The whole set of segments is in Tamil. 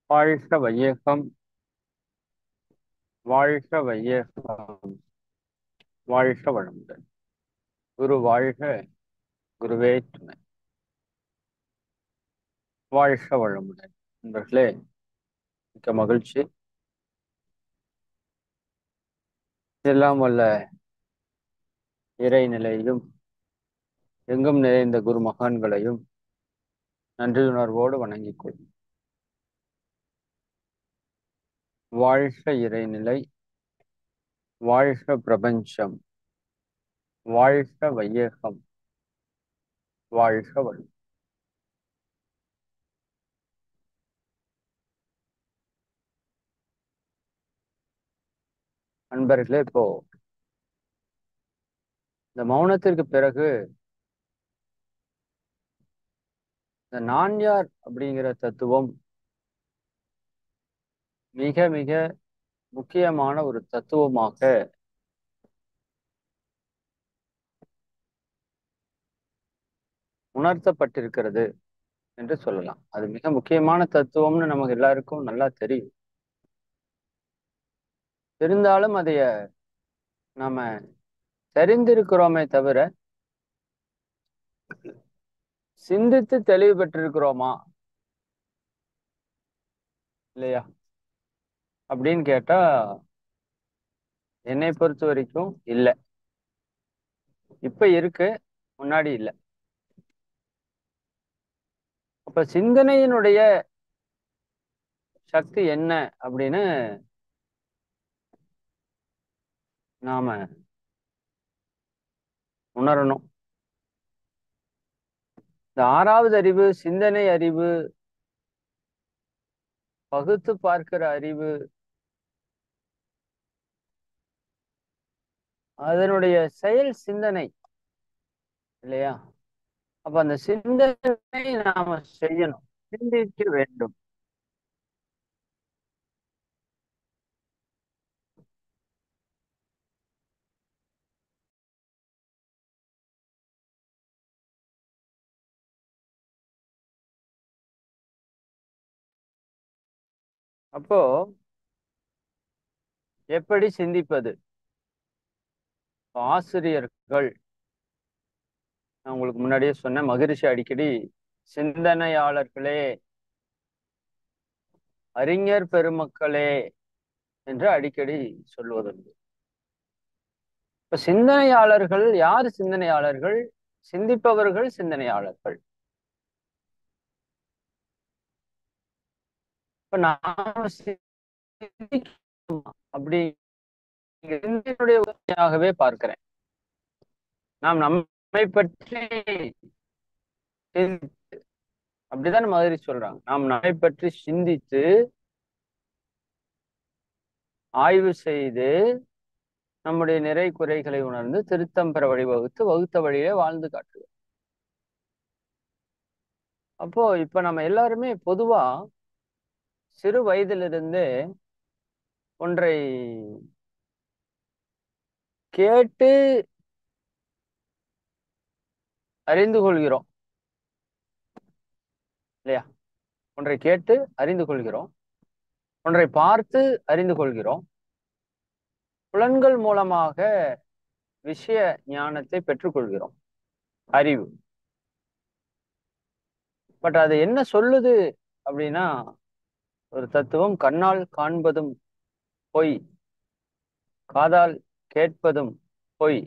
வாழ்க வையகம், வாழ்க வையகம், வாழ்க வளமுடன். குரு வாழ்க, குருவே துணை. வாழ்க வளமுடன். நண்பர்களே, மிக்க மகிழ்ச்சி. எல்லாம் வல்ல இறைநிலையும் எங்கும் நிறைந்த குரு மகான்களையும் நன்றியுணர்வோடு வணங்கிக் கொள்ளும். வாழ்க இறைநிலை, வாழ்க பிரபஞ்சம், வாழ்க வையகம், வாழ்க வளம். நண்பர்களே, இப்போ இந்த மௌனத்திற்கு பிறகு இந்த நான் யார் அப்படிங்கிற தத்துவம் மிக மிக முக்கியமான ஒரு தத்துவமாக உணர்த்தப்பட்டிருக்கிறது என்று சொல்லலாம். அது மிக முக்கியமான தத்துவம்னு நமக்கு எல்லாருக்கும் நல்லா தெரியும். இருந்தாலும் அதைய நாம தெரிந்திருக்கிறோமே தவிர சிந்தித்து தெளிவு பெற்றிருக்கிறோமா இல்லையா அப்படின்னு கேட்டா என்னை பொறுத்த வரைக்கும் இல்லை. இப்ப இருக்கு, முன்னாடி இல்லை. அப்ப சிந்தனையினுடைய சக்தி என்ன அப்படின்னு நாம உணரணும். இந்த ஆறாவது அறிவு, சிந்தனை அறிவு, பகுத்து பார்க்கிற அறிவு, அதனுடைய செயல் சிந்தனை இல்லையா? அப்ப அந்த சிந்தனை நாம செய்யணும், சிந்திக்க வேண்டும். அப்போ எப்படி சிந்திப்பது? ஆசிரியர்கள், நான் உங்களுக்கு முன்னாடியே சொன்ன மகரிஷி அடிக்கடி சிந்தனையாளர்களே, அறிஞர் பெருமக்களே என்று அடிக்கடி சொல்வதுண்டு. இப்ப சிந்தனையாளர்கள் யார்? சிந்தனையாளர்கள் சிந்திப்பவர்கள், சிந்தனையாளர்கள். இப்ப நாம அப்படி சிந்தனையுடைய உதவியாகவே பார்க்கிறேன். நாம் நம்மை பற்றி அப்படிதான் மாதிரி சொல்றாங்க. நாம் நம்மை பற்றி சிந்தித்து ஆய்வு செய்து நம்முடைய நிறை குறைகளை உணர்ந்து திருத்தம் பெற வழிவகுத்து வகுத்த வழியே வாழ்ந்து காட்டுவோம். அப்போ இப்ப நம்ம எல்லாருமே பொதுவா சிறு வயதிலிருந்தே ஒன்றை கேட்டு அறிந்து கொள்கிறோம் இல்லையா? ஒன்றை கேட்டு அறிந்து கொள்கிறோம், ஒன்றை பார்த்து அறிந்து கொள்கிறோம், புலன்கள் மூலமாக விஷய ஞானத்தை பெற்றுக்கொள்கிறோம், அறிவு. பட் அது என்ன சொல்லுது அப்படின்னா, ஒரு தத்துவம் கண்ணால் காண்பதும் பொய், காதால் கேட்பதும் பொய்,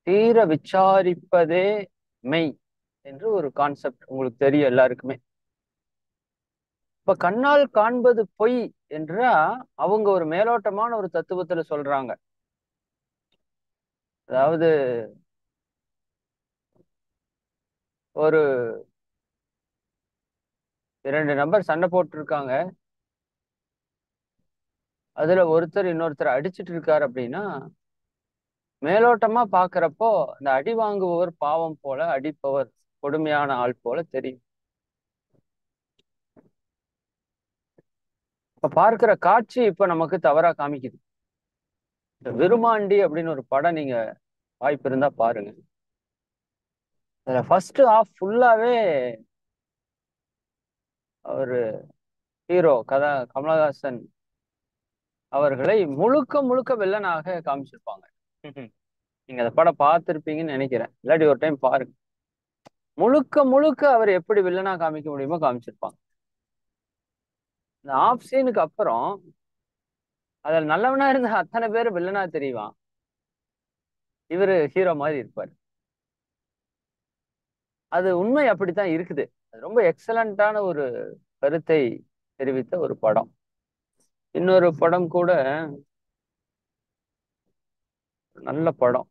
தீர விசாரிப்பதே மெய் என்று ஒரு கான்செப்ட் உங்களுக்கு தெரியும் எல்லாருக்குமே. இப்ப கண்ணால் காண்பது பொய் என்றா அவங்க ஒரு மேலோட்டமான ஒரு தத்துவத்துல சொல்றாங்க. அதாவது ஒரு 2 நபர் சண்டை போட்டு இருக்காங்க, அதுல ஒருத்தர் இன்னொருத்தர் அடிச்சிட்டு இருக்காரு அப்படின்னா, மேலோட்டமா பாக்குறப்போ இந்த அடி வாங்குபவர் பாவம் போல, அடிப்பவர் கொடுமையான ஆள் போல தெரியும். இப்ப பார்க்கிற காட்சி இப்ப நமக்கு தவறா காமிக்குது. இந்த விருமாண்டி அப்படின்னு ஒரு படம் நீங்க வாய்ப்பு இருந்தா பாருங்க. அதுல ஃபர்ஸ்ட் ஹாஃப் ஃபுல்லாவே ஒரு ஹீரோ கமலஹாசன் அவர்களை முழுக்க முழுக்க வில்லனாக காமிச்சிருப்பாங்க. நீங்க அந்த படம் பார்த்திருப்பீங்கன்னு நினைக்கிறேன். இல்லாட்டி ஒரு டைம் பாருங்க. முழுக்க முழுக்க அவர் எப்படி வில்லனா காமிக்க முடியுமோ காமிச்சிருப்பாங்க. இந்த ஆஃப் சீனுக்கு அப்புறம் அதுல நல்லவனா இருந்த அத்தனை பேர் வில்லனா தெரியுவான். இவரு ஹீரோ மாதிரி இருப்பாரு. அது உண்மை அப்படித்தான் இருக்குது. அது ரொம்ப எக்ஸலண்டான ஒரு கருத்தை தெரிவித்த ஒரு படம். இன்னொரு படம் கூட நல்ல படம்,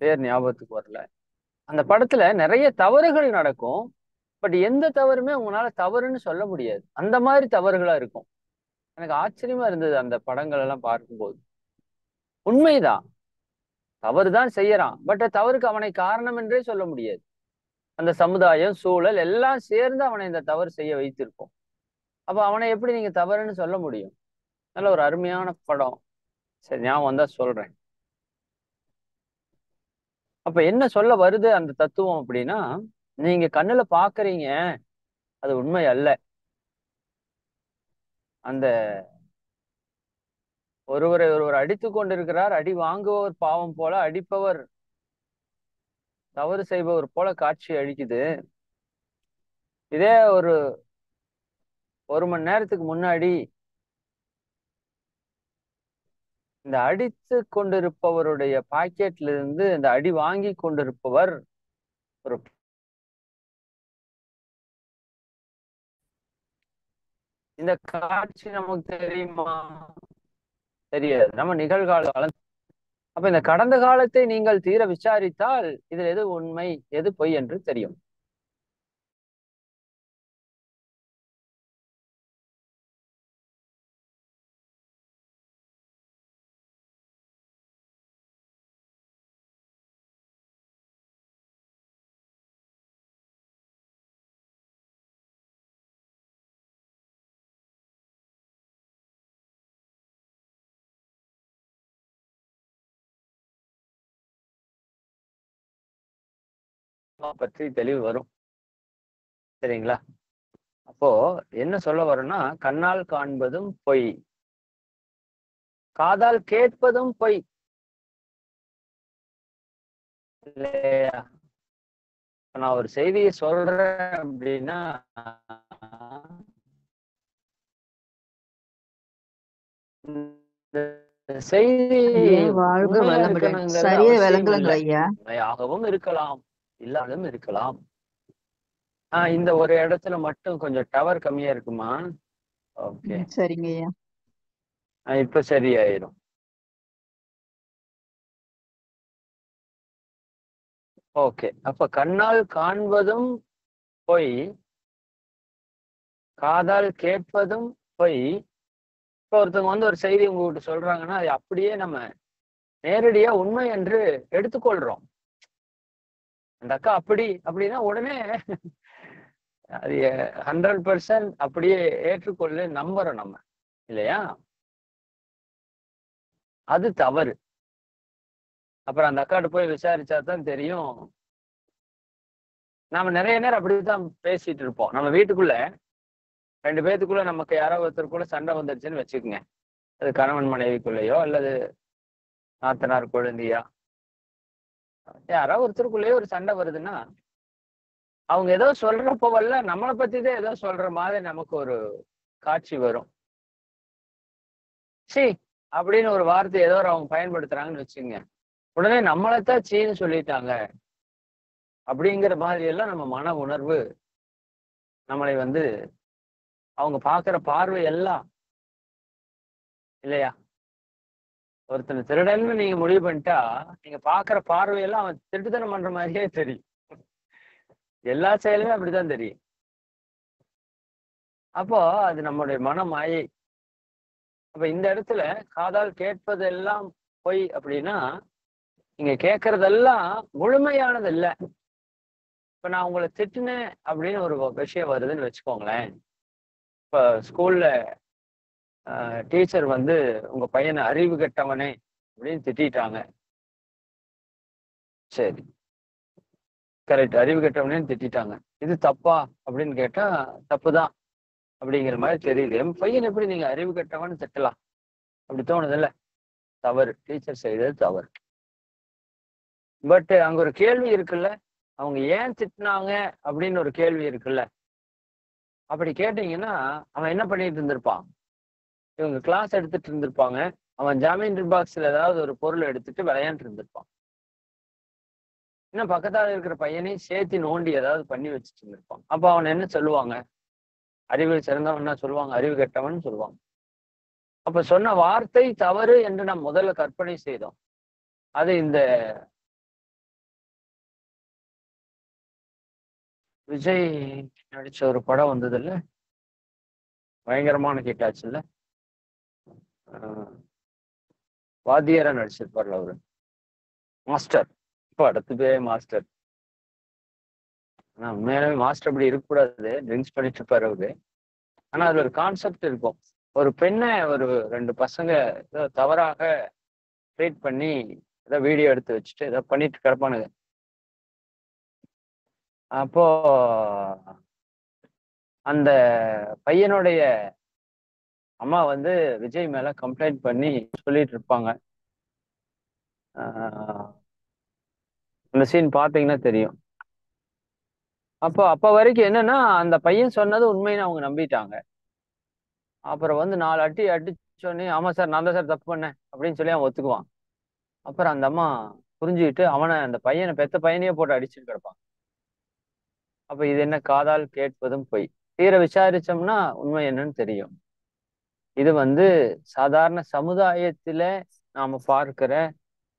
பேர் ஞாபகத்துக்கு வரல. அந்த படத்துல நிறைய தவறுகள் நடக்கும். பட் எந்த தவறுமே உங்களால தவறுன்னு சொல்ல முடியாது. அந்த மாதிரி தவறுகளா இருக்கும். எனக்கு ஆச்சரியமா இருந்தது அந்த படங்கள் எல்லாம் பார்க்கும்போது. உண்மைதான், தவறுதான் செய்யறான். பட் தவறுக்கு அவனை காரணம் என்றே சொல்ல முடியாது. அந்த சமுதாயம், சூழல் எல்லாம் சேர்ந்து அவனை இந்த தவறு செய்ய வைத்திருக்கும். அப்ப அவனை எப்படி நீங்க தவறுன்னு சொல்ல முடியும்? நல்ல ஒரு அருமையான படம். சரி, ஞாபகம் வந்தா சொல்றேன். அப்ப என்ன சொல்ல வருது அந்த தத்துவம் அப்படின்னா, நீங்க கண்ணுல பாக்குறீங்க, அது உண்மை அல்ல. அந்த ஒருவரை ஒருவர் அடித்துக் கொண்டிருக்கிறார், அடி வாங்குபவர் பாவம் போல, அடிப்பவர் தவறு செய்பவர் போல காட்சி அளிக்குது. இதே ஒரு மணி நேரத்துக்கு முன்னாடி இந்த அடித்து கொண்டிருப்பவருடைய பாக்கெட்ல இருந்து இந்த அடி வாங்கி கொண்டிருப்பவர் ஒரு, இந்த காட்சி நமக்கு தெரியுமா? தெரியாது. நம்ம நிகழ்காலம். அப்ப இந்த கடந்த காலத்தை நீங்கள் தீர விசாரித்தால் இதில் எது உண்மை எது பொய் என்று தெரியும். பற்றி தெளிவு வரும். சரிங்களா? அப்போ என்ன சொல்ல வரோம்னா, கண்ணால் காண்பதும் பொய், காதால் கேட்பதும் பொய் இல்லையா? நான் ஒரு செய்தியை சொல்றேன் அப்படின்னா, இந்த செய்தி ஐயா வாழ்க உண்மையா வளமுடன். இருக்கணுங்கிறது சரியா அவசியம் விளங்கலங்க இல்லை. ஐயா. உண்மையாகவும் இருக்கலாம், இல்லாமலும் இருக்கலாம். இந்த ஒரு இடத்துல மட்டும் கொஞ்சம் டவர் கம்மியா இருக்குமா? ஓகே, சரிங்க ஐயா. இப்ப சரியாயிரும். ஓகே, அப்ப கண்ணால் காண்பதும் பொய், காதால் கேட்பதும் பொய். இப்ப ஒருத்தவங்க வந்து ஒரு செய்தி உங்ககிட்ட சொல்றாங்கன்னா அது அப்படியே நம்ம நேரடியா உண்மை என்று எடுத்துக்கொள்றோம். அந்த அக்கா அப்படி அப்படின்னா உடனே அது 100% அப்படியே ஏற்றுக்கொள்ள நம்புறோம் நம்ம, இல்லையா? அது தவறு. அப்புறம் அந்த அக்காட்ட போய் விசாரிச்சா தான் தெரியும். நாம நிறைய நேரம் அப்படித்தான் பேசிட்டு இருப்போம். நம்ம வீட்டுக்குள்ள 2 பேத்துக்குள்ள நமக்கு யாராவது ஒருத்தருக்குள்ள சண்டை வந்துருச்சுன்னு வச்சுக்கோங்க. அது கணவன் மனைவிக்குள்ளேயோ அல்லது நாத்தனார் குழந்தையா, யாராவது ஒருத்தருக்குள்ளேயோ ஒரு சண்டை வருதுன்னா, அவங்க ஏதோ சொல்றப்பவெல்லாம் நம்மளை பத்தி தான் ஏதோ சொல்ற மாதிரி நமக்கு ஒரு காட்சி வரும். சீ அப்படின்னு ஒரு வார்த்தை ஏதோ அவங்க பயன்படுத்துறாங்கன்னு வச்சுங்க, உடனே நம்மளைத்தான் சீன்னு சொல்லிட்டாங்க அப்படிங்கிற மாதிரி எல்லாம் நம்ம மன உணர்வு நம்மளை வந்து அவங்க பாக்குற பார்வை எல்லாம், இல்லையா? ஒருத்தனை திருடன்னு நீங்க முடிவு பண்ணிட்டா, நீங்க பாக்குற பார்வையெல்லாம் அவன் திருட்டுத்தனம் பண்ற மாதிரியே தெரியும். எல்லா செயலுமே அப்படித்தான் தெரியும். அப்போ அது நம்முடைய மனமாயை. அப்ப இந்த இடத்துல காதால் கேட்பதெல்லாம் பொய் அப்படின்னா, நீங்க கேட்கறதெல்லாம் முழுமையானது இல்ல. இப்ப நான் உங்களை திட்டுனேன் அப்படின்னு ஒரு விஷயம் வருதுன்னு வச்சுக்கோங்களேன். இப்ப ஸ்கூல்ல டீச்சர் வந்து உங்க பையனை அறிவு கெட்டவனே அப்படின்னு திட்டாங்க. சரி, கரெக்ட், அறிவு கெட்டவனேன்னு திட்டாங்க. இது தப்பா அப்படின்னு கேட்டா தப்புதான். அப்படிங்கிற மாதிரி தெரியுது. என் பையன் எப்படி நீங்க அறிவு கெட்டவன்னு திட்டலாம்? அப்படி தோணுது இல்ல? தவறு. டீச்சர் செய்தது தவறு. பட் அங்க ஒரு கேள்வி இருக்குல்ல, அவங்க ஏன் திட்டினாங்க அப்படின்னு ஒரு கேள்வி இருக்குல்ல. அப்படி கேட்டீங்கன்னா அவன் என்ன பண்ணிட்டு இருந்திருப்பான்? இவங்க கிளாஸ் எடுத்துட்டு இருந்திருப்பாங்க. அவன் ஜாமெண்ட்ரி பாக்ஸ்ல ஏதாவது ஒரு பொருள் எடுத்துட்டு விளையாண்டு இருந்திருப்பான். இன்னும் பக்கத்தால இருக்கிற பையனையும் சேர்த்து நோண்டி ஏதாவது பண்ணி வச்சுட்டு இருந்திருப்பான். அப்ப அவன் என்ன சொல்லுவாங்க? அறிவில் சிறந்தவன் சொல்லுவாங்க, அறிவு கெட்டவன் சொல்லுவாங்க. அப்ப சொன்ன வார்த்தை தவறு என்று நாம் முதல்ல கற்பனை செய்தோம். அது இந்த விஜய் நடிச்ச ஒரு படம் வந்தது இல்ல, பயங்கரமான ஹிட் ஆச்சுல்ல. வாத்தியாரா நடிச்சிருப்பார்ல அவரு, மாஸ்டர். படத்து பேரே மாஸ்டர். ஆனா உண்மையாலுமே மாஸ்டர் அப்படி இருக்கக்கூடாது, ட்ரிங்க்ஸ் பண்ணிட்டு இருப்பாரு அவரு. ஆனா அதுல ஒரு கான்செப்ட் இருக்கும். ஒரு பெண்ணை ஒரு 2 பசங்க ஏதோ தவறாக ட்ரீட் பண்ணி ஏதோ வீடியோ எடுத்து வச்சுட்டு ஏதோ பண்ணிட்டு கிடப்பானுங்க. அப்போ அந்த பையனுடைய அம்மா வந்து விஜய் மேல கம்ப்ளைண்ட் பண்ணி சொல்லிட்டு இருப்பாங்க. அந்த சீன் பாத்தீங்கன்னா தெரியும். அப்ப வரைக்கும் என்னன்னா அந்த பையன் சொன்னது உண்மைன்னு அவங்க நம்பிட்டாங்க. அப்புறம் வந்து 4 அடி அடிச்சோடனே, ஆமா சார் நான் தான் சார் தப்பு பண்ணேன் அப்படின்னு சொல்லி அவன் ஒத்துக்குவான். அப்புறம் அந்த அம்மா புரிஞ்சுக்கிட்டு அவனை, அந்த பையனை, பெத்த பையனையே போட்டு அடிச்சுட்டு கிடப்பான். அப்ப இது என்ன, காதால் கேட்பதும் பொய். தீர விசாரிச்சோம்னா உண்மை என்னன்னு தெரியும். இது வந்து சாதாரண சமுதாயத்தில நாம பார்க்கிற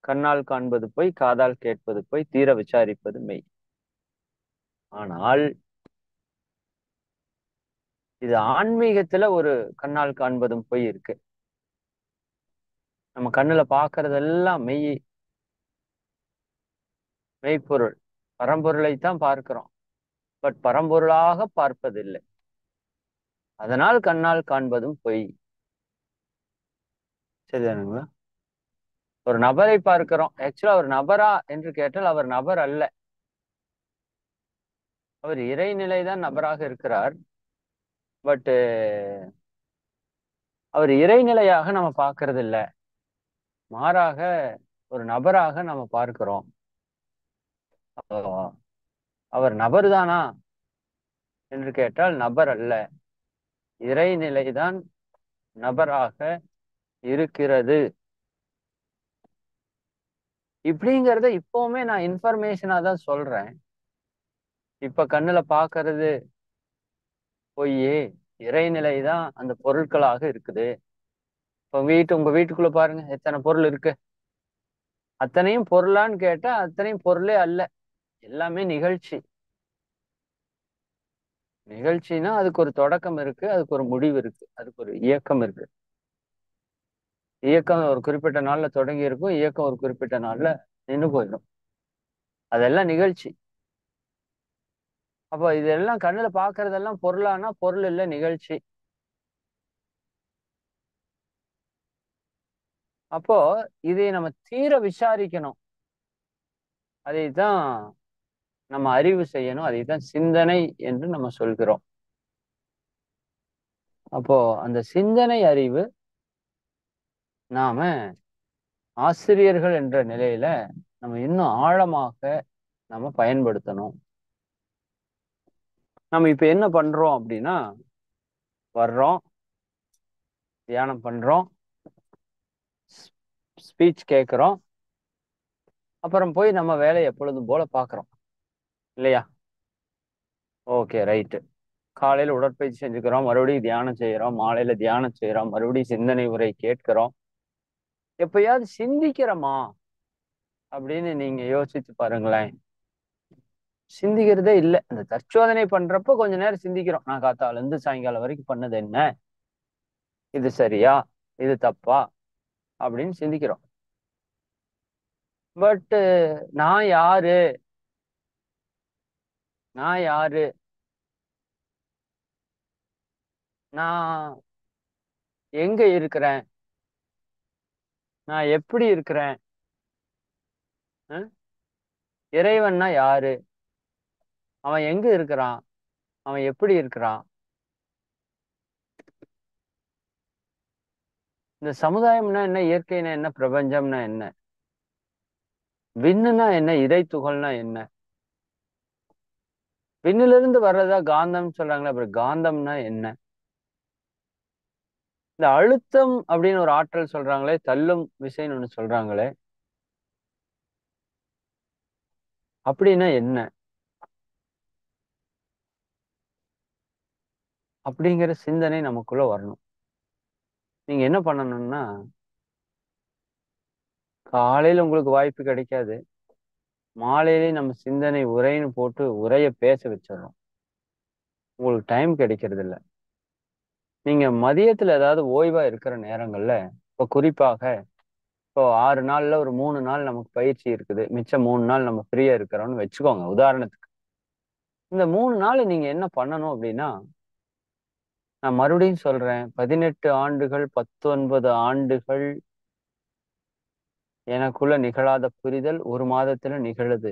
கண்ணால் காண்பது பொய், காதால் கேட்பது பொய், தீர விசாரிப்பது மெய். ஆனால் இது ஆன்மீகத்துல ஒரு கண்ணால் காண்பதும் பொய் இருக்கு. நம்ம கண்ணுல பாக்குறதெல்லாம் மெய், மெய்ப்பொருள், பரம்பொருளைத்தான் பார்க்கிறோம். பட் பரம்பொருளாக பார்ப்பதில்லை. அதனால் கண்ணால் காண்பதும் பொய். சரிதானுங்களா? ஒரு நபரை பார்க்கிறோம். ஆக்சுவலா ஒரு நபரா என்று கேட்டால் அவர் நபர் அல்ல. அவர் இறைநிலைதான் நபராக இருக்கிறார். பட் அவர் இறைநிலையாக நம்ம பார்க்கறது இல்ல. மாறாக ஒரு நபராக நம்ம பார்க்கிறோம். அப்போ அவர் நபர் தானா என்று கேட்டால் நபர் அல்ல. இறைநிலைதான் நபராக இருக்கிறது. இப்படிங்கிறத இப்பவுமே நான் இன்ஃபர்மேஷனா தான் சொல்றேன். இப்ப கண்ணுல பாக்குறது பொய்யே, இறைநிலைதான் அந்த பொருட்களாக இருக்குது. இப்ப உங்க வீட்டுக்குள்ள பாருங்க எத்தனை பொருள் இருக்கு. அத்தனையும் பொருளான்னு கேட்டா அத்தனையும் பொருளே அல்ல. எல்லாமே நிகழ்ச்சி. நிகழ்ச்சினா அதுக்கு ஒரு தொடக்கம் இருக்கு, அதுக்கு ஒரு முடிவு இருக்கு, அதுக்கு ஒரு இயக்கம் இருக்கு. இயக்கம் ஒரு குறிப்பிட்ட நாள்ல தொடங்கி இருக்கும், இயக்கம் ஒரு குறிப்பிட்ட நாள்ல நின்று போயிடும். அதெல்லாம் நிகழ்ச்சி. அப்போ இதெல்லாம் கண்ணுல பாக்குறதெல்லாம் பொருளானா பொருள் இல்ல, நிகழ்ச்சி. அப்போ இதை நம்ம தீர விசாரிக்கணும். அதைத்தான் நம்ம அறிவு செய்யணும். அதைத்தான் சிந்தனை என்று நம்ம சொல்கிறோம். அப்போ அந்த சிந்தனை அறிவு நாம ஆசிரியர்கள் என்ற நிலையில நம்ம இன்னும் ஆழமாக நம்ம பயன்படுத்தணும். நம்ம இப்ப என்ன பண்றோம் அப்படின்னா, வர்றோம், தியானம் பண்றோம், ஸ்பீச் கேட்கிறோம், அப்புறம் போய் நம்ம வேலையை எப்பொழுதும் போல பாக்குறோம் இல்லையா? Okay, right. காலையில உடற்பயிற்சி செஞ்சுக்கிறோம், மறுபடியும் தியானம் செய்யறோம், மாலையில தியானம் செய்யறோம், மறுபடியும் சிந்தனை உரை கேட்கிறோம். எப்பயாவது சிந்திக்கிறோமா அப்படின்னு நீங்க யோசிச்சு பாருங்களேன். சிந்திக்கிறதே இல்லை. அந்த தற்சோதனை பண்றப்ப கொஞ்ச நேரம் சிந்திக்கிறோம். நான் காத்தால இருந்து சாயங்காலம் வரைக்கும் பண்ணது என்ன, இது சரியா, இது தப்பா அப்படின்னு சிந்திக்கிறோம். பட் நான் யாரு, நான் யாரு, நான் எங்க இருக்கிறேன், நான் எப்படி இருக்கிறேன், அஹ்? இறைவன்னா யாரு, அவன் எங்க இருக்கிறான், அவன் எப்படி இருக்கிறான், இந்த சமுதாயம்னா என்ன, இயற்கைனா என்ன, பிரபஞ்சம்னா என்ன, விண்ணுனா என்ன, இறை துகள்னா என்ன, விண்ணிலிருந்து வர்றதா காந்தம் சொல்றாங்களே, அப்புறம் காந்தம்னா என்ன, இந்த அழுத்தம் அப்படின்னு ஒரு ஆற்றல் சொல்றாங்களே, தள்ளும் விசைன்னு ஒண்ணு சொல்றாங்களே, அப்படின்னா என்ன அப்படிங்கிற சிந்தனை நமக்குள்ள வரணும். நீங்க என்ன பண்ணணும்னா, காலையில உங்களுக்கு வாய்ப்பு கிடைக்காது. மாலையிலே நம்ம சிந்தனை உரைன்னு போட்டு உரைய பேச வச்சிடறோம். உங்களுக்கு டைம் கிடைக்கிறது இல்ல. நீங்க மதியத்துல ஏதாவது ஓய்வா இருக்கிற நேரங்கள்ல, இப்ப குறிப்பாக இப்போ 6 நாள்ல ஒரு 3 நாள் நமக்கு பயிற்சி இருக்குது. மிச்சம் 3 நாள் நம்ம ஃப்ரீயா இருக்கிறோம்னு வச்சுக்கோங்க உதாரணத்துக்கு. இந்த 3 நாள் நீங்க என்ன பண்ணணும் அப்படின்னா, நான் மறுபடியும் சொல்றேன். 18 ஆண்டுகள், 19 ஆண்டுகள் எனக்குள்ள நிகழாத புரிதல் 1 மாதத்துல நிகழுது.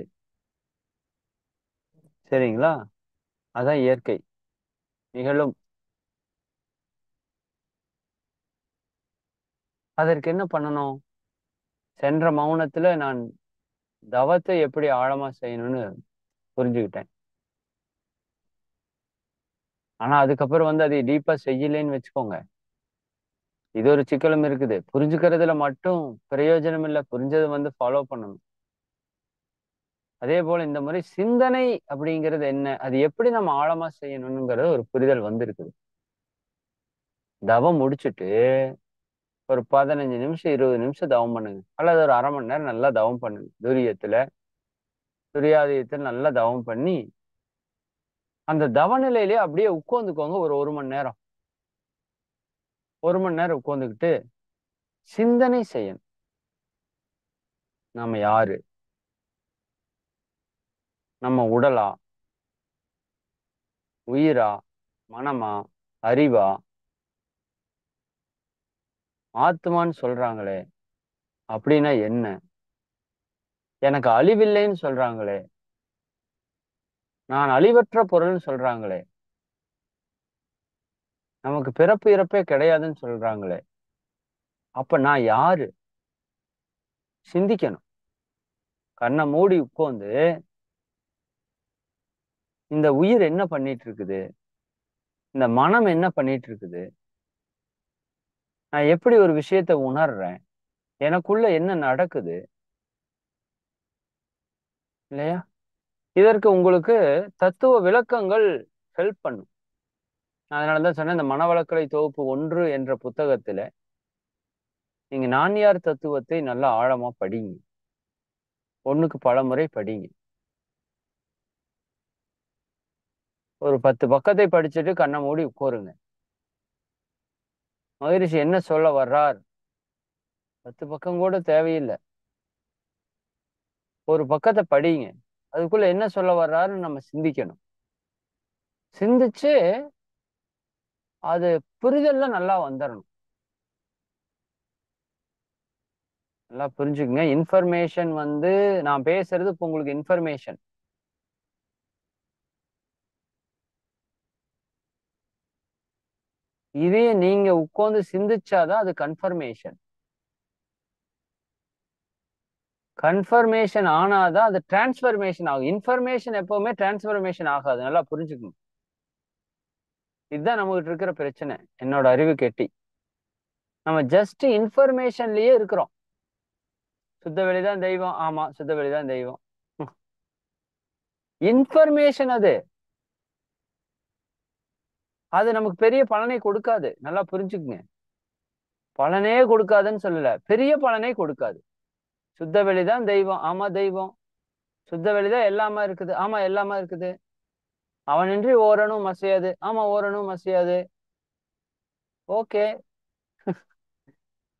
சரிங்களா? அதான் இயற்கை. நிகழும். அதற்கு என்ன பண்ணணும்? சென்ற மௌனத்துல நான் தவத்தை எப்படி ஆழமா செய்யணும்னு புரிஞ்சுக்கிட்டேன். ஆனா அதுக்கப்புறம் அதை டீப்பா செய்யலைன்னு வச்சுக்கோங்க. இது ஒரு சிக்கலும் இருக்குது. புரிஞ்சுக்கிறதுல மட்டும் பிரயோஜனம் இல்ல. புரிஞ்சத ஃபாலோ பண்ணணும். அதே போல இந்த முறை சிந்தனை அப்படிங்கிறது என்ன? அது எப்படி நம்ம ஆழமா செய்யணும்ங்கிற ஒரு புரிதல் வந்திருக்குது. தவம் முடிச்சுட்டு ஒரு 15 நிமிஷம், 20 நிமிஷம் தவம் பண்ணுங்க. அல்லது ஒரு 1/2 மணி நேரம் நல்லா தவம் பண்ணுங்க. துரியாதீதத்துல நல்லா தவம் பண்ணி, அந்த தவ நிலையிலேயே அப்படியே உட்கார்ந்துக்கோங்க ஒரு 1 மணி நேரம். 1 மணி நேரம் உட்கார்ந்துகிட்டு சிந்தனை செய்யணும். நாம யாரு? நம்ம உடலா? உயிரா? மனமா? அறிவா? ஆத்துமான்னு சொல்றாங்களே, அப்படின்னா என்ன? எனக்கு அழிவில்லைன்னு சொல்றாங்களே, நான் அழிவற்ற பொருள்ன்னு சொல்றாங்களே, நமக்கு பிறப்பு இறப்பே கிடையாதுன்னு சொல்றாங்களே, அப்ப நான் யாரு? சிந்திக்கணும். கண்ண மூடி உட்கார்ந்து இந்த உயிர் என்ன பண்ணிட்டு இருக்குது? இந்த மனம் என்ன பண்ணிட்டு இருக்குது? நான் எப்படி ஒரு விஷயத்த உணர்றேன்? எனக்குள்ள என்ன நடக்குது? இல்லையா? இதற்கு உங்களுக்கு தத்துவ விளக்கங்கள் ஹெல்ப் பண்ணும். அதனாலதான் சொன்னேன், இந்த மனவளக்கலை தொகுப்பு 1 என்ற புத்தகத்துல நீங்க நான்யார் தத்துவத்தை நல்லா ஆழமா படிங்க. 1க்கு பல முறை படிங்க. ஒரு 10 பக்கத்தை படிச்சுட்டு கண்ண மூடி உட்காருங்க. மகரிஷி என்ன சொல்ல வர்றார்? 10 பக்கம் கூட தேவையில்லை. ஒரு பக்கத்தை படிங்க. அதுக்குள்ள என்ன சொல்ல வர்றாருன்னு நம்ம சிந்திக்கணும். சிந்திச்சு அது புரிதல்ல நல்லா வந்துடணும். நல்லா புரிஞ்சுக்குங்க. இன்ஃபர்மேஷன் நான் பேசுறது இப்ப உங்களுக்கு இன்ஃபர்மேஷன். இதே நீங்க உட்கார்ந்து சிந்திச்சாதான் அது கன்ஃபர்மேஷன். கன்ஃபர்மேஷன் ஆனாதான் அது டிரான்ஸ்பர்மேஷன் ஆகும். இன்ஃபர்மேஷன் எப்பவுமே டிரான்ஸ்பர்மேஷன் ஆகாது. நல்லா புரிஞ்சுக்கணும். இதுதான் நம்மகிட்ட இருக்கிற பிரச்சனை. என்னோட அறிவு கெட்டி. நம்ம ஜஸ்ட் இன்ஃபர்மேஷன்லயே இருக்கிறோம். சுத்த வெளிதான் தெய்வம். ஆமா, சுத்த வெளிதான் தெய்வம். இன்ஃபர்மேஷன் அது. அது நமக்கு பெரிய பலனை கொடுக்காது. நல்லா புரிஞ்சுக்குங்க. பலனே கொடுக்காதுன்னு சொல்லல. பெரிய பலனை கொடுக்காது. சுத்த வெளிதான் தெய்வம். ஆமா தெய்வம். சுத்த வெளிதான் எல்லாமா இருக்குது. ஆமா எல்லாமா இருக்குது. அவனின்றி ஓரணும் அசையாது. ஆமா ஓரணும் அசையாது. ஓகே.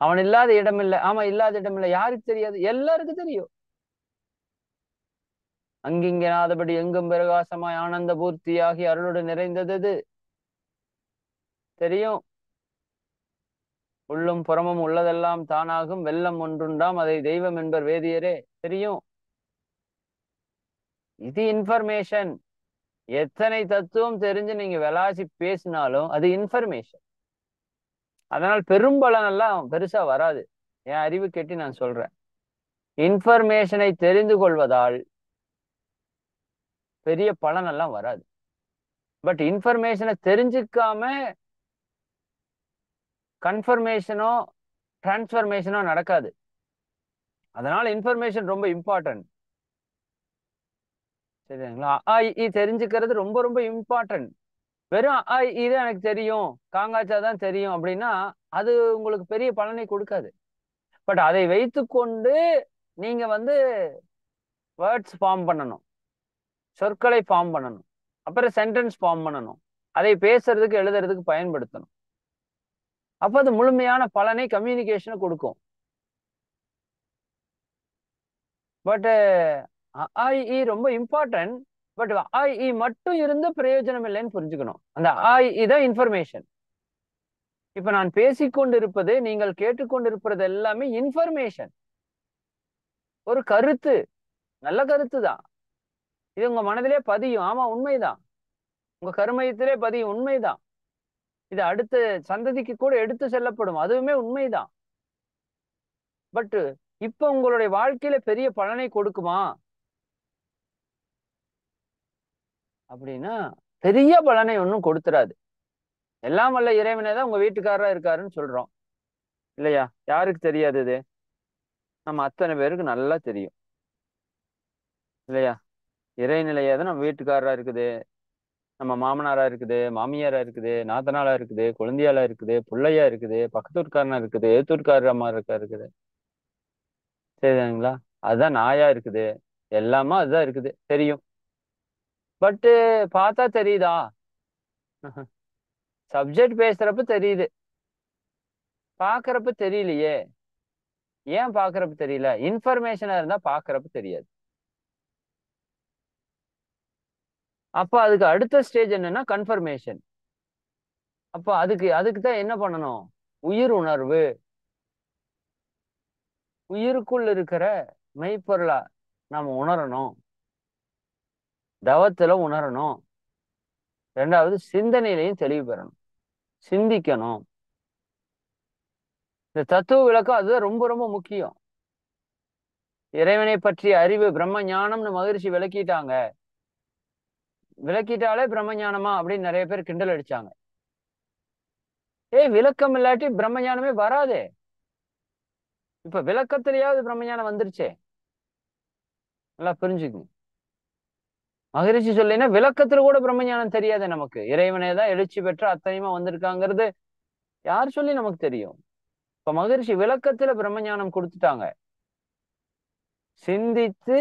அவன் இல்லாத இடம் இல்லை. ஆமா இல்லாத இடம் இல்லை. யாருக்கு தெரியாது? எல்லாருக்கும் தெரியும். அங்கிங்கனாதபடி எங்கும் பிரகாசமாய் ஆனந்த பூர்த்தியாகி அருளோடு நிறைந்தது அது. தெரியும். உள்ளும் புறமும் உள்ளதெல்லாம் தானாகும் வெள்ளம் ஒன்றுண்டாம் அதை தெய்வம் என்பர் வேதியரே. தெரியும். இது இன்ஃபர்மேஷன். எத்தனை தத்துவம் தெரிஞ்சு நீங்க விளாசி பேசினாலும் அது இன்ஃபர்மேஷன். அதனால் பெரும்பலன் எல்லாம் பெருசா வராது. என் அறிவு கேட்டு நான் சொல்றேன். இன்ஃபர்மேஷனை தெரிந்து கொள்வதால் பெரிய பலன் எல்லாம் வராது. பட் இன்ஃபர்மேஷனை தெரிஞ்சுக்காம கன்ஃபர்மேஷனோ டிரான்ஸ்ஃபர்மேஷனோ நடக்காது. அதனால இன்ஃபர்மேஷன் ரொம்ப இம்பார்ட்டன்ட். சரிங்களா? தெரிஞ்சுக்கிறது ரொம்ப ரொம்ப இம்பார்ட்டன்ட். வெறும் தான் எனக்கு தெரியும், காங்காச்சா தான் தெரியும் அப்படின்னா அது உங்களுக்கு பெரிய பலனை கொடுக்காது. பட் அதை வைத்துக்கொண்டு நீங்க வேர்ட்ஸ் ஃபார்ம் பண்ணணும், சொற்களை ஃபார்ம் பண்ணணும், அப்புறம் சென்டென்ஸ் ஃபார்ம் பண்ணணும், அதை பேசுறதுக்கு எழுதுறதுக்கு பயன்படுத்தணும். அப்ப அது முழுமையான பலனை கம்யூனிகேஷனை கொடுக்கும். பட் ரொம்ப இம்பார்ட்டன்ட். பட் மட்டும் இருந்து பிரயோஜனம் இல்லைன்னு புரிஞ்சுக்கணும். அந்த தான் இன்ஃபர்மேஷன். இப்ப நான் பேசிக்கொண்டிருப்பது, நீங்கள் கேட்டுக்கொண்டிருப்பது எல்லாமே இன்ஃபர்மேஷன். ஒரு கருத்து, நல்ல கருத்து தான். இது உங்க மனதிலே பதியும். ஆமா, உண்மைதான். உங்க கருமையத்திலே பதியும். உண்மைதான். இது அடுத்த சந்ததிக்கு கூட எடுத்து செல்லப்படும். அதுவுமே உண்மைதான். பட் இப்ப உங்களுடைய வாழ்க்கையில பெரிய பலனை கொடுக்குமா அப்படின்னா பெரிய பலனை ஒன்றும் கொடுத்துறாது. எல்லாம் வல்ல இறைவனே தான் உங்க வீட்டுக்காரரா இருக்காருன்னு சொல்றோம் இல்லையா? யாருக்கு தெரியாது? இது நம்ம அத்தனை பேருக்கு நல்லா தெரியும் இல்லையா? இறைநிலையா தான் நம்ம வீட்டுக்காரரா இருக்குது, நம்ம மாமனாரா இருக்குது, மாமியாரா இருக்குது, நாத்தனாரா இருக்குது, குழந்தையாளா இருக்குது, பிள்ளையா இருக்குது, பக்கத்தூர்காரனா இருக்குது, ஏத்தூர்காரர் அம்மா இருக்குது. சரிங்களா? அதுதான் நாயா இருக்குது. எல்லாமே அதுதான் இருக்குது, தெரியும். பட்டு பார்த்தா தெரியுதா? சப்ஜெக்ட் பேசுறப்ப தெரியுது, பாக்குறப்ப தெரியலையே. ஏன் பாக்குறப்ப தெரியல? இன்ஃபர்மேஷனா இருந்தா பாக்குறப்ப தெரியாது. அப்ப அதுக்கு அடுத்த ஸ்டேஜ் என்னன்னா கன்ஃபர்மேஷன். அப்ப அதுக்கு தான் என்ன பண்ணணும்? உயிர் உணர்வு. உயிருக்குள் இருக்கிற மெய்ப்பொருளா நாம உணரணும், தவத்துல உணரணும். ரெண்டாவது சிந்தனையிலையும் தெளிவு பெறணும், சிந்திக்கணும். இந்த தத்துவ விளக்கம் அதுதான் ரொம்ப ரொம்ப முக்கியம். இறைவனை பற்றிய அறிவு பிரம்ம ஞானம்னு மகிழ்ச்சி விளக்கிட்டாங்க. விளக்கிட்டாலே பிரம்ம ஞானமா அப்படின்னு நிறைய பேர் கிண்டல் அடிச்சாங்க. விளக்கம் இல்லாட்டி பிரம்ம ஞானமே வராதே. இப்ப விளக்கத்திலேயாவது பிரம்ம ஞானம் வந்துருச்சே. நல்லா புரிஞ்சுக்குங்க. மகிழ்ச்சி சொல்லினா விளக்கத்துல கூட பிரம்ம ஞானம் தெரியாது நமக்கு. இறைவனே தான் எழுச்சி பெற்ற அத்தனையுமா வந்திருக்காங்கிறது யார் சொல்லி நமக்கு தெரியும்? இப்ப மகிழ்ச்சி விளக்கத்துல பிரம்ம ஞானம் கொடுத்துட்டாங்க. சிந்தித்து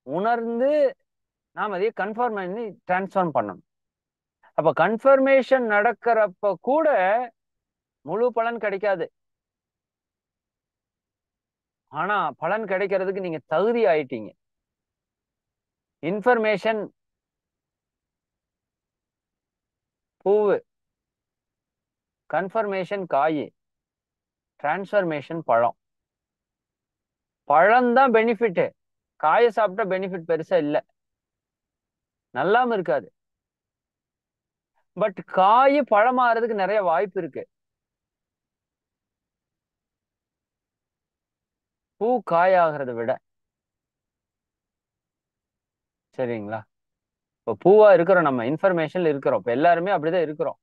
உணர்ந்து நாம் அதையே கன்ஃபார்ம் பண்ணி டிரான்ஸ்ஃபார்ம் பண்ணணும். அப்ப கன்ஃபர்மேஷன் நடக்கிறப்ப கூட முழு பலன் கிடைக்காது. ஆனா பலன் கிடைக்கிறதுக்கு நீங்க தகுதி ஆயிட்டீங்க. இன்ஃபர்மேஷன் பூவு, கன்ஃபர்மேஷன் காய், டிரான்ஸ்ஃபர்மேஷன் பழம். பழம்தான் பெனிஃபிட். காயை சாப்பிட்டா பெனிஃபிட் பெருசா இல்லை, நல்லாம இருக்காது. பட் காய் பழமாறதுக்கு நிறைய வாய்ப்பு இருக்கு. பூ காயாகிறத விட. சரிங்களா? இப்போ பூவா இருக்கிறோம், நம்ம இன்ஃபர்மேஷன்ல இருக்கிறோம். இப்ப எல்லாருமே அப்படிதான் இருக்கிறோம்.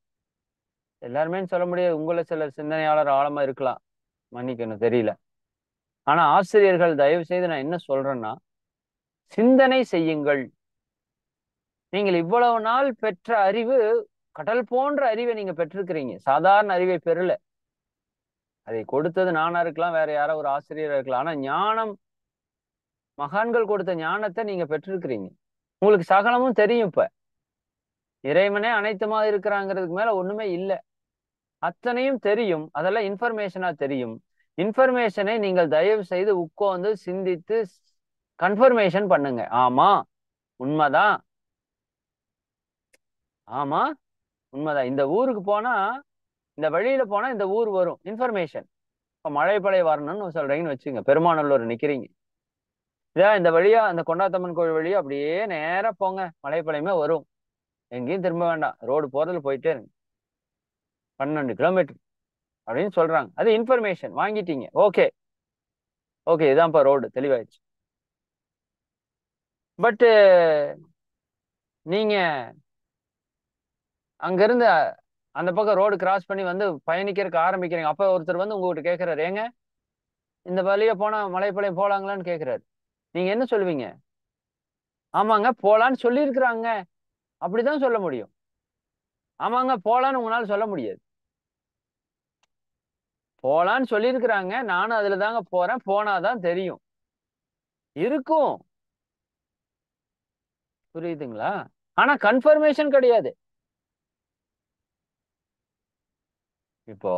எல்லாருமே சொல்ல முடியாது. உங்களை சில சிந்தனையாளர் ஆழமா இருக்கலாம், மன்னிக்கணும், தெரியல. ஆனா ஆசிரியர்கள் தயவு செய்து நான் என்ன சொல்றேன்னா, சிந்தனை செய்யுங்கள். நீங்கள் இவ்வளவு நாள் பெற்ற அறிவு கடல் போன்ற அறிவை நீங்க பெற்றிருக்கிறீங்க. சாதாரண அறிவை பெறல. அதை கொடுத்தது நானா இருக்கலாம், வேற யாரோ ஒரு ஆசிரியரா இருக்கலாம். ஆனா ஞானம், மகான்கள் கொடுத்த ஞானத்தை நீங்க பெற்றிருக்கிறீங்க. உங்களுக்கு சகலமும் தெரியும். இப்ப இறைவனே அனைத்துமா இருக்கிறாங்கிறதுக்கு மேல ஒண்ணுமே இல்லை. அத்தனையும் தெரியும். அதெல்லாம் இன்ஃபர்மேஷனா தெரியும். இன்ஃபர்மேஷனை நீங்கள் தயவு செய்து உட்கார்ந்து சிந்தித்து கன்ஃபர்மேஷன் பண்ணுங்க. ஆமா உண்மைதான், ஆமா உண்மைதான். இந்த ஊருக்கு போனா, இந்த வழியில போனா இந்த ஊர் வரும். இன்ஃபர்மேஷன். இப்ப மழைப்படை வரணும்னு சொல்றீங்கன்னு வச்சுங்க, பெருமாநல்லூர் நிக்கிறீங்க. இதான் இந்த வழியா, அந்த கொண்டாத்தம்மன் கோவில் வழியா அப்படியே நேரா போங்க, மலைப்பாளையமே வரும். எங்கேயும் திரும்ப வேண்டாம், ரோடு போறதுல போயிட்டே இருங்க. 12 கிலோமீட்டர் அப்படின்னு சொல்றாங்க. அது இன்ஃபர்மேஷன் வாங்கிட்டீங்க. ஓகே ஓகே, இதான்ப்பா ரோடு, தெளிவாயிடுச்சு. பட் நீங்க அங்க இருந்து அந்த பக்கம் ரோடு கிராஸ் பண்ணி வந்து பயணிக்கிறதுக்கு ஆரம்பிக்கிறீங்க. அப்ப ஒருத்தர் வந்து உங்ககிட்ட கேட்கிறாரு, ஏங்க இந்த வழியா போனா மலைப்பாளையம் போலாங்களான்னு கேட்கிறாரு. நீங்க என்ன சொல்லுவீங்க? ஆமாங்க போலான்னு சொல்லியிருக்கிறாங்க, அப்படிதான் சொல்ல முடியும். ஆமாங்க போலான்னு உங்களால சொல்ல முடியாது. போலான்னு சொல்லியிருக்கிறாங்க, நானும் அதுல தாங்க போறேன், போனாதான் தெரியும். இருக்கும், புரியுதுங்களா? ஆனா கன்ஃபர்மேஷன் கிடையாது. இப்போ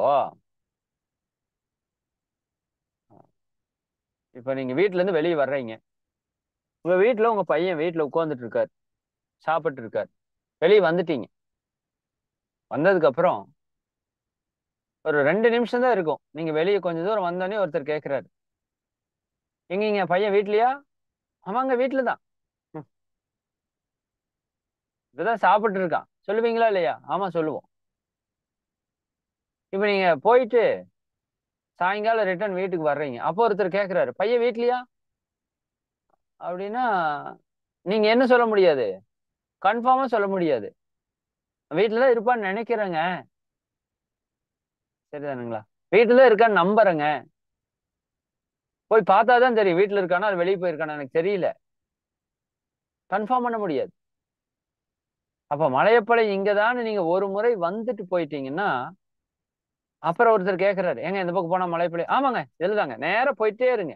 இப்ப நீங்க வீட்டுல இருந்து வெளியே வர்றீங்க. உங்க வீட்டுல உங்க பையன் வீட்டுல உட்கார்ந்துட்டு இருக்காரு, சாப்பிட்டு இருக்காரு. வெளியே வந்துட்டீங்க. வந்ததுக்கு அப்புறம் ஒரு 2 நிமிஷம் தான் இருக்கும். நீங்க வெளியே கொஞ்ச தூரம் வந்தோடனே ஒருத்தர் கேட்கிறாரு, எங்கீங்க பையன் வீட்லயா? ஆமாங்க வீட்டுல தான். ம், இப்பதான் சாப்பிட்டு இருக்கான். சொல்லுவீங்களா இல்லையா? ஆமா சொல்லுவோம். இப்ப நீங்க போயிட்டு சாயங்காலம் ரிட்டர்ன் வீட்டுக்கு வர்றீங்க. அப்போ ஒருத்தர் கேட்கிறாரு, பையன் வீட்லயா அப்படின்னா நீங்க என்ன சொல்ல முடியாது? கன்ஃபார்மா சொல்ல முடியாது. வீட்டுலதான் இருப்பான்னு நினைக்கிறேங்க. சரிதானுங்களா? வீட்டுல இருக்கான்னு நம்புறேங்க. போய் பார்த்தாதான் தெரியும் வீட்டுல இருக்கானா அது வெளியே போயிருக்கானா எனக்கு தெரியல. கன்ஃபார்ம் பண்ண முடியாது. அப்ப மலையப்பாளையம் இங்கதான்னு நீங்க ஒரு முறை வந்துட்டு போயிட்டீங்கன்னா, அப்புறம் ஒருத்தர் கேட்கிறாரு, ஏங்க இந்த பக்கம் போனா மலையப்பாளையம்? ஆமாங்க இதுதாங்க, நேரா போயிட்டே இருங்க,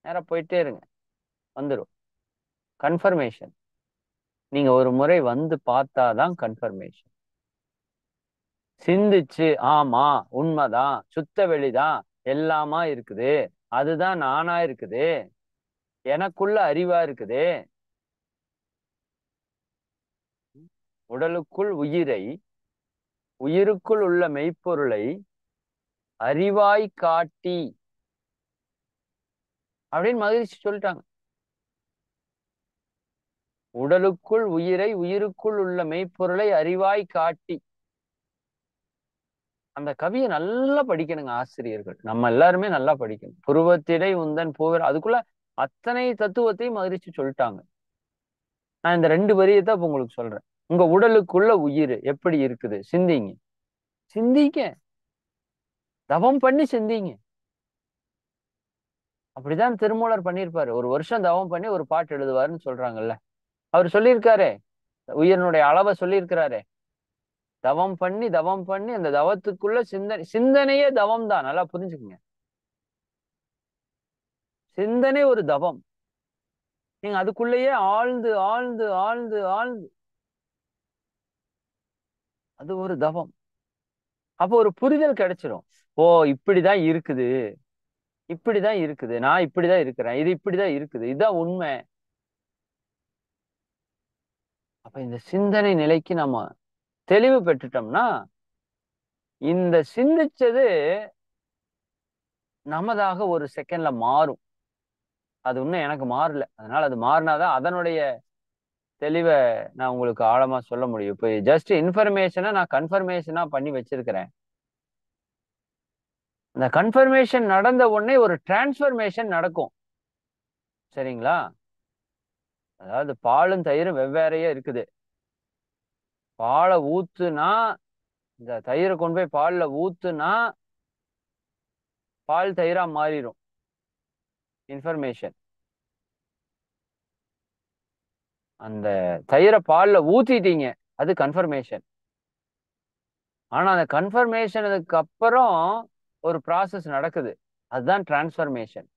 நேரா போயிட்டே இருங்க, வந்துடும். கன்ஃபர்மேஷன். நீங்க ஒரு முறை வந்து பார்த்தாதான் கன்ஃபர்மேஷன். சிந்திச்சு ஆமா உண்மைதான், சுத்த வெளிதான், எல்லாமா இருக்குது, அதுதான் நானா இருக்குது, எனக்குள்ள அறிவா இருக்குது. உடலுக்குள் உயிரை, உயிருக்குள் உள்ள மெய்ப்பொருளை அறிவாய் காட்டி அப்படின்னு மகிழ்ச்சி சொல்லிட்டாங்க. உடலுக்குள் உயிரை, உயிருக்குள் உள்ள மெய்ப்பொருளை அறிவாய் காட்டி. அந்த கவியை நல்லா படிக்கணுங்க ஆசிரியர்கள். நம்ம எல்லாருமே நல்லா படிக்கணும். புருவத்திடை உந்தன் பூவர், அதுக்குள்ள அத்தனை தத்துவத்தையும் மகிழ்ச்சி சொல்லிட்டாங்க. நான் இந்த 2 வரியை தான் இப்ப உங்களுக்கு சொல்றேன். உங்க உடலுக்குள்ள உயிர் எப்படி இருக்குது சிந்திங்க. சிந்திங்க, தவம் பண்ணி சிந்திங்க. அப்படிதான் திருமூலர் பண்ணியிருப்பாரு. ஒரு வருஷம் தவம் பண்ணி ஒரு பாட்டு எழுதுவாருன்னு சொல்றாங்கல்ல. அவர் சொல்லியிருக்காரே, உயிரினுடைய அளவை சொல்லியிருக்கிறாரே. தவம் பண்ணி தவம் பண்ணி அந்த தவத்துக்குள்ள சிந்தனை, சிந்தனையே தவம் தான், நல்லா புரிஞ்சுக்குங்க. சிந்தனை ஒரு தவம். நீங்க அதுக்குள்ளேயே ஆழ்ந்து ஆழ்ந்து ஆழ்ந்து ஆழ்ந்து, அது ஒரு தவம். அப்போ ஒரு புரிதல் கிடைச்சிடும். ஓ இப்படிதான் இருக்குது, இப்படிதான் இருக்குது, நான் இப்படிதான் இருக்கிறேன், இது இப்படிதான் இருக்குது, இதுதான் உண்மை. அப்ப இந்த சிந்தனை நிலைக்கு நம்ம தெளிவு பெற்றுட்டோம்னா, இந்த சிந்திச்சது நமதாக ஒரு செகண்ட்ல மாறும். அது இன்னும் எனக்கு மாறல, அதனால அது மாறினாதான் அதனுடைய தெளிவை நான் உங்களுக்கு ஆழமா சொல்ல முடியும். இப்போ ஜஸ்ட் இன்ஃபர்மேஷனை நான் கன்ஃபர்மேஷனா பண்ணி வச்சிருக்கிறேன். அந்த கன்ஃபர்மேஷன் நடந்த உடனே ஒரு டிரான்ஸ்பர்மேஷன் நடக்கும். சரிங்களா? அதாவது பாலும் தயிரும் வெவ்வேறையே இருக்குது. பாலை ஊத்துனா, இந்த தயிரை கொண்டு போய் பால்ல ஊத்துனா பால் தயிரா மாறிடும். இன்ஃபர்மேஷன். அந்த தயிரை பால்ல ஊத்திட்டீங்க, அது கன்ஃபர்மேஷன். ஆனா அந்த கன்ஃபர்மேஷனுக்கு அப்புறம் ஒரு ப்ராசஸ் நடக்குது, அதுதான் டிரான்ஸ்பர்மேஷன்.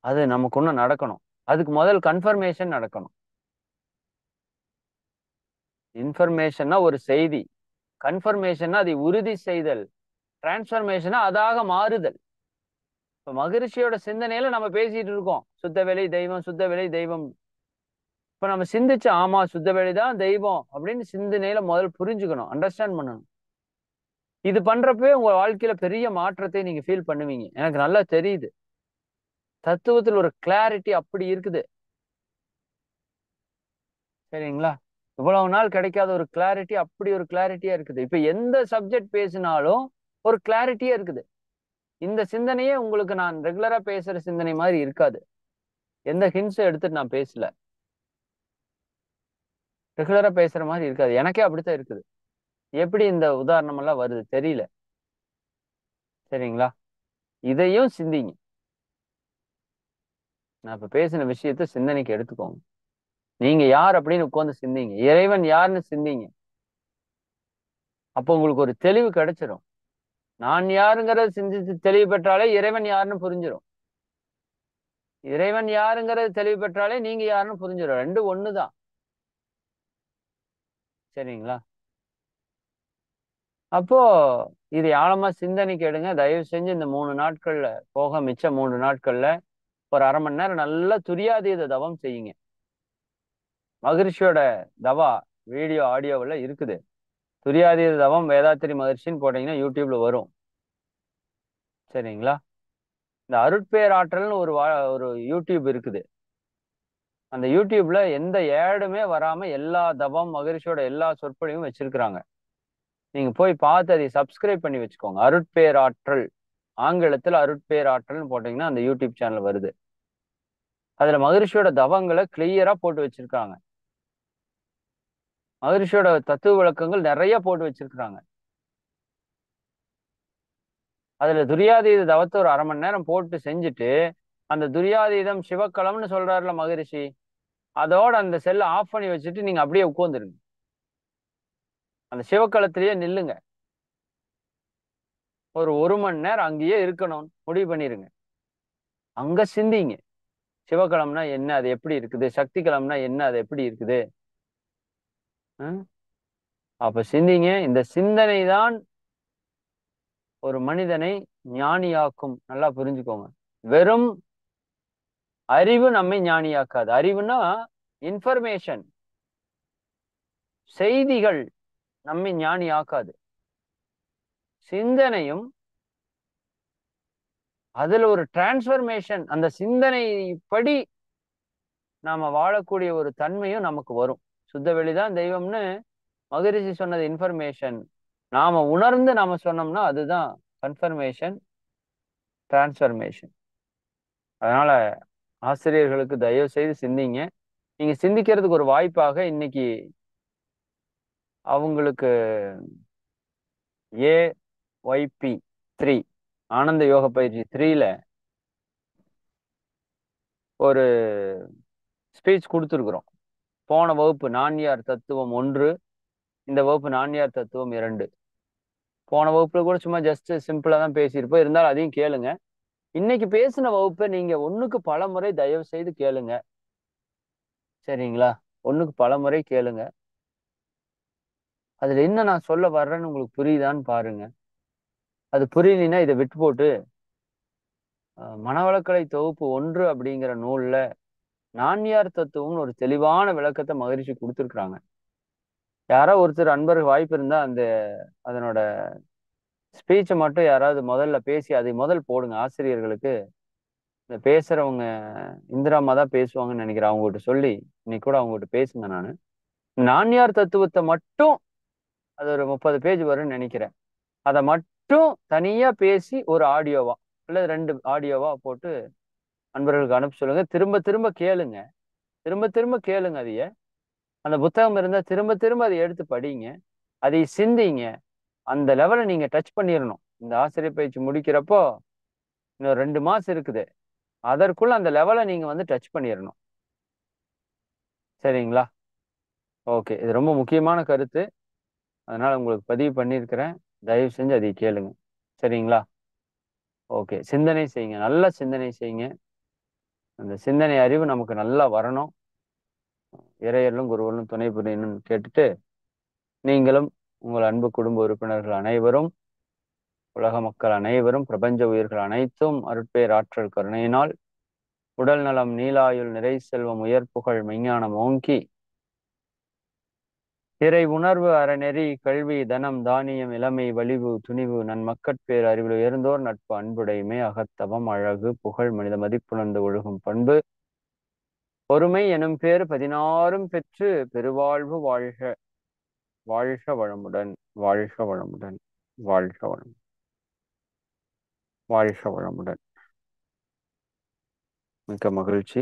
அது நமக்கு ஒன்றும் நடக்கணும். அதுக்கு முதல் கன்ஃபர்மேஷன் நடக்கணும். இன்ஃபர்மேஷன்னா ஒரு செய்தி, கன்ஃபர்மேஷன்னா அதை உறுதி செய்தல், டிரான்ஸ்பர்மேஷனா அதாக மாறுதல். இப்ப மகிழ்ச்சியோட சிந்தனையில நம்ம பேசிட்டு இருக்கோம், சுத்த வெளி தெய்வம், சுத்த வெளி தெய்வம். இப்ப நம்ம சிந்திச்சு ஆமா சுத்த வெளிதான் தெய்வம் அப்படின்னு சிந்தனையில முதல் புரிஞ்சுக்கணும், அண்டர்ஸ்டாண்ட் பண்ணணும். இது பண்றப்பவே உங்க வாழ்க்கையில பெரிய மாற்றத்தை நீங்க ஃபீல் பண்ணுவீங்க. எனக்கு நல்லா தெரியுது. தத்துவத்தில் ஒரு கிளாரிட்டி அப்படி இருக்குது. சரிங்களா? இவ்வளவு நாள் கிடைக்காத ஒரு கிளாரிட்டி அப்படி ஒரு கிளாரிட்டியா இருக்குது. இப்ப எந்த சப்ஜெக்ட் பேசினாலும் ஒரு கிளாரிட்டியா இருக்குது. இந்த சிந்தனையே உங்களுக்கு நான் ரெகுலரா பேசுற சிந்தனை மாதிரி இருக்காது. எந்த ஹிண்ட்ஸும் எடுத்துட்டு நான் பேசல. ரெகுலரா பேசுற மாதிரி இருக்காது. எனக்கே அப்படித்தான் இருக்குது. எப்படி இந்த உதாரணம் எல்லாம் வருது தெரியல. சரிங்களா? இதையும் சிந்திங்க. நான் இப்ப பேசின விஷயத்த சிந்தனைக்கு எடுத்துக்கோங்க. நீங்க யார் அப்படின்னு உட்கார்ந்து சிந்திங்க. இறைவன் யாருன்னு சிந்திங்க. அப்போ உங்களுக்கு ஒரு தெளிவு கிடைச்சிடும். நான் யாருங்கிறத சிந்திச்சு தெளிவு பெற்றாலே இறைவன் யாருன்னு புரிஞ்சிடும். இறைவன் யாருங்கிறது தெளிவு பெற்றாலே நீங்க யாருன்னு புரிஞ்சிடும். ரெண்டும் ஒண்ணுதான். சரிங்களா? அப்போ இதை ஆழமா சிந்தனைக்கு எடுங்க. தயவு செஞ்சு இந்த 3 நாட்கள்ல போக மிச்ச 3 நாட்கள்ல ஒரு 1/2 மணி நேரம் நல்லா துரியாதீத தவம் செய்யுங்க. மகரிஷியோட தவா வீடியோ ஆடியோவில் இருக்குது. துரியாதீத தவம் வேதாத்திரி மகரிஷின்னு போட்டீங்கன்னா யூடியூப்ல வரும். சரிங்களா? இந்த அருட்பேராற்றல்னு ஒரு யூடியூப் இருக்குது. அந்த யூடியூப்ல எந்த ஏடுமே வராம எல்லா தவம் மகரிஷியோட எல்லா சொற்பொழிவும் வச்சிருக்கிறாங்க. நீங்க போய் பார்த்து அதை சப்ஸ்கிரைப் பண்ணி வச்சுக்கோங்க. அருட்பேராற்றல், ஆங்கிலத்துல அருட்பேராற்றல்னு போட்டீங்கன்னா அந்த யூடியூப் சேனல் வருது. அதுல மகரிஷியோட தவங்களை கிளியரா போட்டு வச்சிருக்காங்க. மகரிஷியோட தத்துவ விளக்கங்கள் நிறைய போட்டு வச்சிருக்கிறாங்க. அதுல துரியாதீத தவத்தை ஒரு 1/2 மணி நேரம் போட்டு செஞ்சுட்டு, அந்த துரியாதீதம் சிவக்களம்னு சொல்றாருல மகரிஷி, அதோட அந்த செல்லை ஆஃப் பண்ணி வச்சுட்டு நீங்க அப்படியே உட்கார்ந்துருங்க. அந்த சிவக்களத்திலேயே நில்லுங்க. ஒரு மணி நேரம் அங்கேயே இருக்கணும்னு முடிவு பண்ணிருங்க. அங்க சிந்திங்க. சிவக்களம்னா என்ன, அது எப்படி இருக்குது? சக்தி களம்னா என்ன, அது எப்படி இருக்குது? அப்ப சிந்திங்க. இந்த சிந்தனை தான் ஒரு மனிதனை ஞானியாக்கும். நல்லா புரிஞ்சுக்கோங்க. வெறும் அறிவு நம்மை ஞானியாக்காது. அறிவுனா இன்ஃபர்மேஷன், செய்திகள் நம்மை ஞானியாக்காது. சிந்தனையும் அதுல ஒரு டிரான்ஸ்பர்மேஷன், அந்த சிந்தனைப்படி நாம வாழக்கூடிய ஒரு தன்மையும் நமக்கு வரும். சுத்த வெளிதான் தெய்வம்னு மகரிஷி சொன்னது இன்ஃபர்மேஷன். நாம உணர்ந்து நாம சொன்னோம்னா அதுதான் கன்ஃபர்மேஷன், டிரான்ஸ்பர்மேஷன். அதனால ஆசிரியர்களுக்கு தயவு செய்து சிந்திங்க. நீங்க சிந்திக்கிறதுக்கு ஒரு வாய்ப்பாக இன்னைக்கு அவங்களுக்கு AYP 3 ஆனந்த யோக பயிற்சி 3ல ஒரு ஸ்பீச் கொடுத்துருக்குறோம். போன வகுப்பு நான்யார் தத்துவம் 1, இந்த வகுப்பு நான்யார் தத்துவம் 2. போன வகுப்புல கூட சும்மா ஜஸ்ட் சிம்பிளா தான் பேசியிருப்போம். இருந்தாலும் அதையும் கேளுங்க. இன்னைக்கு பேசின வகுப்பை நீங்க ஒண்ணுக்கு பல முறை தயவு செய்து கேளுங்க. சரிங்களா? ஒண்ணுக்கு பல முறை கேளுங்க. அதுல என்ன நான் சொல்ல வர்றேன்னு உங்களுக்கு புரியுதான்னு பாருங்க. அது புரியலைன்னா இதை விட்டு போட்டு மனவளக்கலை தொகுப்பு 1 அப்படிங்கிற நூல்ல நான்யார் தத்துவம்னு ஒரு தெளிவான விளக்கத்தை மகரிஷி கொடுத்துருக்குறாங்க. யாரோ ஒருத்தர் அன்பர்கள் வாய்ப்பு இருந்தா அதனோட ஸ்பீச்சை மட்டும் யாராவது முதல்ல பேசி அதை முதல் போடுங்க. ஆசிரியர்களுக்கு இந்த பேசுறவங்க இந்திராமா தான் பேசுவாங்கன்னு நினைக்கிறேன். அவங்ககிட்ட சொல்லி இன்னைக்கு கூட அவங்ககிட்ட பேசுங்க. நான்யார் தத்துவத்தை மட்டும், அது ஒரு 30 பேஜ் வரும்னு நினைக்கிறேன். அதை மட்டும் தனியா பேசி ஒரு ஆடியோவா அல்லது 2 ஆடியோவா போட்டு அன்பர்களுக்கு அனுப்ப சொல்லுங்க. திரும்ப திரும்ப கேளுங்க. திரும்ப திரும்ப கேளுங்க. அதைய அந்த புத்தகம் இருந்தா திரும்ப திரும்ப அதை எடுத்து படிங்க. அதை சிந்திங்க. அந்த லெவலை நீங்க டச் பண்ணிடணும். இந்த ஆசிரியர் பயிற்சி முடிக்கிறப்போ இன்னும் 2 மாசம் இருக்குது. அதற்குள்ள அந்த லெவலை நீங்க வந்து டச் பண்ணிடணும். சரிங்களா? ஓகே. இது ரொம்ப முக்கியமான கருத்து. அதனால உங்களுக்கு பதிவு பண்ணியிருக்கிறேன். தயவு செஞ்சு அதை கேளுங்க. சரிங்களா? ஓகே. சிந்தனை செய்யுங்க. நல்ல சிந்தனை செய்யுங்க. அந்த சிந்தனை அறிவு நமக்கு நல்லா வரணும். இறையர்களும் குருவர்களும் துணை புரியணும்னு கேட்டுட்டு, நீங்களும் உங்கள் அன்பு குடும்ப உறுப்பினர்கள் அனைவரும், உலக மக்கள் அனைவரும், பிரபஞ்ச உயிர்கள் அனைத்தும் அருட்பேராற்றல் கருணையினால் உடல் நலம், நீலாயுள், நிறை செல்வம், உயர்ப்புகழ், மெஞ்ஞானம் ஓங்கி இறை உணர்வு, அறநெறி, கல்வி, தனம், தானியம், இளமை, வலிவு, துணிவு, நன்மக்கட்பேர் அறிவில் உயர்ந்தோர் நட்பு, அன்புடைமை, அகத்தவம், அழகு, புகழ், மனித மதிப்புணர்ந்து ஒழுகும் பண்பு, பொறுமை எனும் பேறு 16ம் பெற்று பெருவாழ்வு வாழ்க. வாழ்க வளமுடன். வாழ்க வளமுடன். வாழ்க வளம். வாழ்க வளமுடன். மிக்க மகிழ்ச்சி.